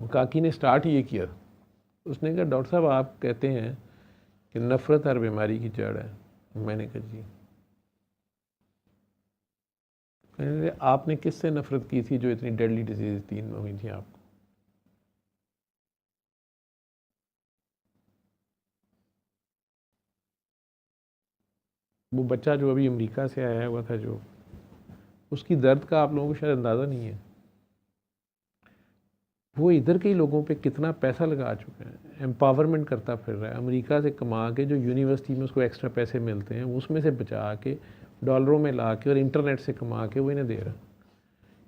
काकी ने स्टार्ट ये किया, उसने कहा डॉक्टर साहब आप कहते हैं कि नफ़रत हर बीमारी की जड़ है। मैंने कहा जी। आपने किससे नफ़रत की थी जो इतनी डेडली डिजीज़ 3 हुई थी आपको? वो बच्चा जो अभी अमेरिका से आया हुआ था, जो उसकी दर्द का आप लोगों को शायद अंदाज़ा नहीं है। वो इधर के ही लोगों पे कितना पैसा लगा चुके हैं, एम्पावरमेंट करता फिर रहा है। अमेरिका से कमा के जो यूनिवर्सिटी में उसको एक्स्ट्रा पैसे मिलते हैं उसमें से बचा के डॉलरों में ला के और इंटरनेट से कमा के वो इन्हें दे रहा है।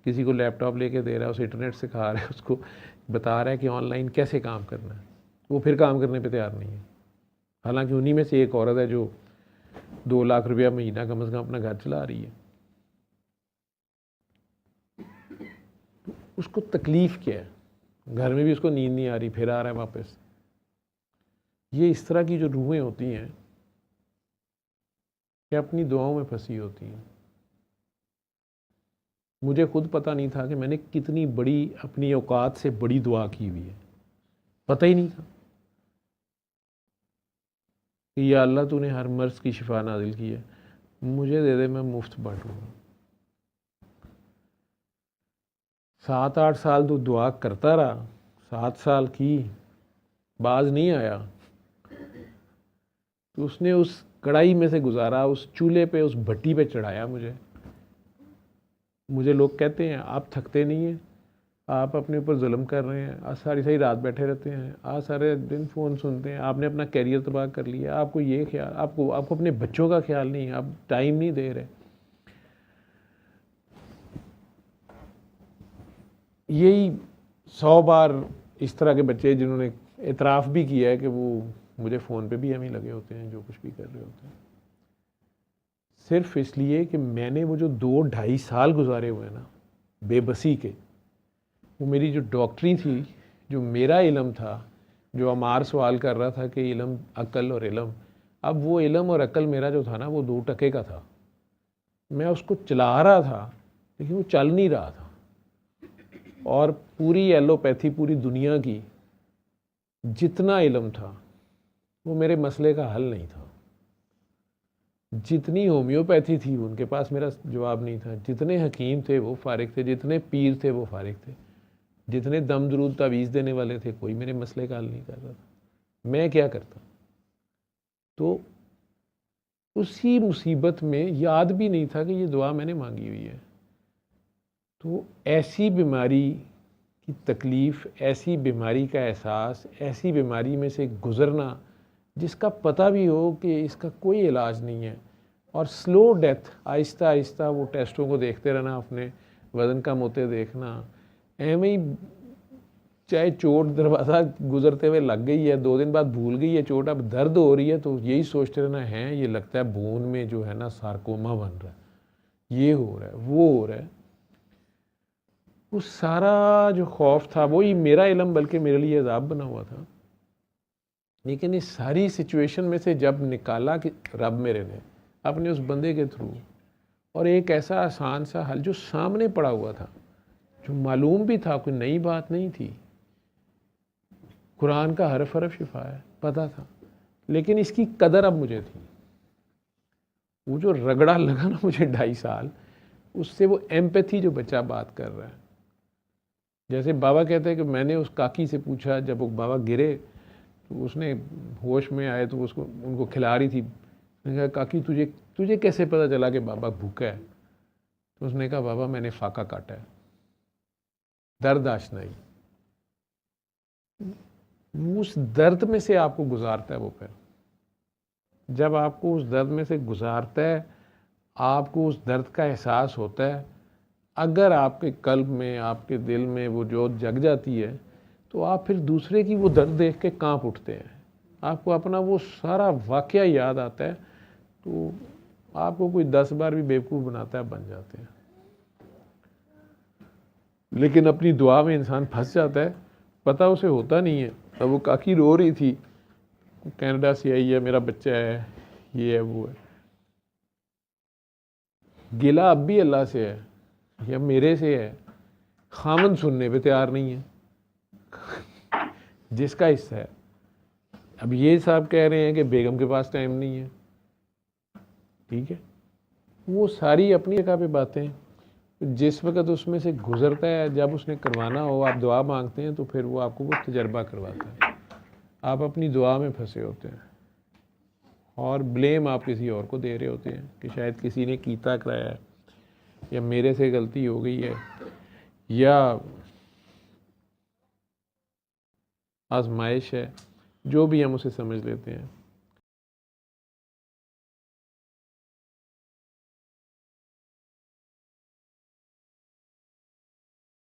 किसी को लैपटॉप लेके दे रहा है, उसे इंटरनेट सिखा रहा है, उसको बता रहा है कि ऑनलाइन कैसे काम करना है। वो फिर काम करने पे तैयार नहीं है। हालांकि उन्हीं में से एक औरत है जो 2 लाख रुपया महीना कम से कम अपना घर चला रही है। उसको तकलीफ़ क्या है? घर में भी उसको नींद नहीं आ रही, फिर आ रहा है वापस। ये इस तरह की जो रूहें होती हैं कि अपनी दुआओं में फंसी होती हैं। मुझे खुद पता नहीं था कि मैंने कितनी बड़ी अपनी औकात से बड़ी दुआ की हुई है, पता ही नहीं था कि या अल्लाह तूने हर मर्ज़ की शिफा नाजिल की है, मुझे दे दे, मैं मुफ्त बांटूंगा। 7-8 साल तो दुआ करता रहा, 7 साल की, बाज नहीं आया। तो उसने उस कढ़ाई में से गुजारा, उस चूल्हे पे, उस भट्टी पे चढ़ाया मुझे लोग कहते हैं आप थकते नहीं हैं, आप अपने ऊपर जुल्म कर रहे हैं, आज सारी सारी रात बैठे रहते हैं, आज सारे दिन फ़ोन सुनते हैं, आपने अपना कैरियर तबाह कर लिया, आपको ये ख्याल, आपको अपने बच्चों का ख्याल नहीं है, आप टाइम नहीं दे रहे। यही 100 बार इस तरह के बच्चे जिन्होंने इतराफ़ भी किया है कि वो मुझे फ़ोन पे भी हम ही लगे होते हैं, जो कुछ भी कर रहे होते हैं, सिर्फ इसलिए कि मैंने वो जो 2-2.5 साल गुजारे हुए हैं ना बेबसी के, वो मेरी जो डॉक्टरी थी, जो मेरा इल्म था, जो अमार सवाल कर रहा था कि इल्म, अक्ल और इल्म, अब वो इल्म और अक्ल मेरा जो था ना वो 2 टके का था। मैं उसको चला रहा था लेकिन वो चल नहीं रहा था। और पूरी एलोपैथी, पूरी दुनिया की जितना इल्म था वो मेरे मसले का हल नहीं था। जितनी होम्योपैथी थी उनके पास मेरा जवाब नहीं था, जितने हकीम थे वो फारिग थे, जितने पीर थे वो फारिग थे, जितने दम दरूद तावीज़ देने वाले थे कोई मेरे मसले का हल नहीं कर रहा था। मैं क्या करता? तो उसी मुसीबत में याद भी नहीं था कि ये दुआ मैंने मांगी हुई है। तो ऐसी बीमारी की तकलीफ़, ऐसी बीमारी का एहसास, ऐसी बीमारी में से गुज़रना जिसका पता भी हो कि इसका कोई इलाज नहीं है, और स्लो डेथ, आहिस्ता आहिस्ता वो टेस्टों को देखते रहना, अपने वज़न कम होते देखना, एवं ही चाहे चोट दरवाज़ा गुजरते हुए लग गई है, 2 दिन बाद भूल गई है चोट, अब दर्द हो रही है तो यही सोचते रहना है ये लगता है बोन में जो है ना सार्कोमा बन रहा है, ये हो रहा है, वो हो रहा है। वो सारा जो खौफ था वही मेरा इल्म बल्कि मेरे लिए अजाब बना हुआ था। लेकिन इस सारी सिचुएशन में से जब निकाला कि रब मेरे ने अपने उस बंदे के थ्रू, और एक ऐसा आसान सा हल जो सामने पड़ा हुआ था, जो मालूम भी था, कोई नई बात नहीं थी, कुरान का हरफ हरफ शिफा है, पता था, लेकिन इसकी कदर अब मुझे थी। वो जो रगड़ा लगा ना मुझे 2.5 साल, उससे वो एम्पैथी जो बच्चा बात कर रहा है, जैसे बाबा कहते हैं कि मैंने उस काकी से पूछा, जब वो बाबा गिरे तो उसने होश में आए तो उसको उनको खिला रही थी, मैंने कहा काकी तुझे तुझे कैसे पता चला कि बाबा भूखा है? तो उसने कहा बाबा मैंने फाका काटा है, दर्द आशनाई। उस दर्द में से आपको गुजारता है वो, फिर जब आपको उस दर्द में से गुजारता है, आपको उस दर्द का एहसास होता है, अगर आपके कल्ब में, आपके दिल में वो जोत जग जाती है, तो आप फिर दूसरे की वो दर्द देख के कांप उठते हैं, आपको अपना वो सारा वाकया याद आता है, तो आपको कोई 10 बार भी बेवकूफ़ बनाता है, बन जाते हैं। लेकिन अपनी दुआ में इंसान फंस जाता है, पता उसे होता नहीं है। अब वो काकी रो रही थी, कनाडा से आई है, मेरा बच्चा है, ये है वो है, गिला अब भी अल्लाह से है या मेरे से है, खामन सुनने पे तैयार नहीं है, जिसका हिस्सा है। अब ये साहब कह रहे हैं कि बेगम के पास टाइम नहीं है, ठीक है, वो सारी अपनी जगह पे बातें हैं। जिस वक्त उसमें से गुजरता है, जब उसने करवाना हो, आप दुआ मांगते हैं तो फिर वो आपको वो तजर्बा करवाता है। आप अपनी दुआ में फंसे होते हैं और ब्लेम आप किसी और को दे रहे होते हैं कि शायद किसी ने कीता कराया है, या मेरे से गलती हो गई है, या आजमाइश है, जो भी हम उसे समझ लेते हैं।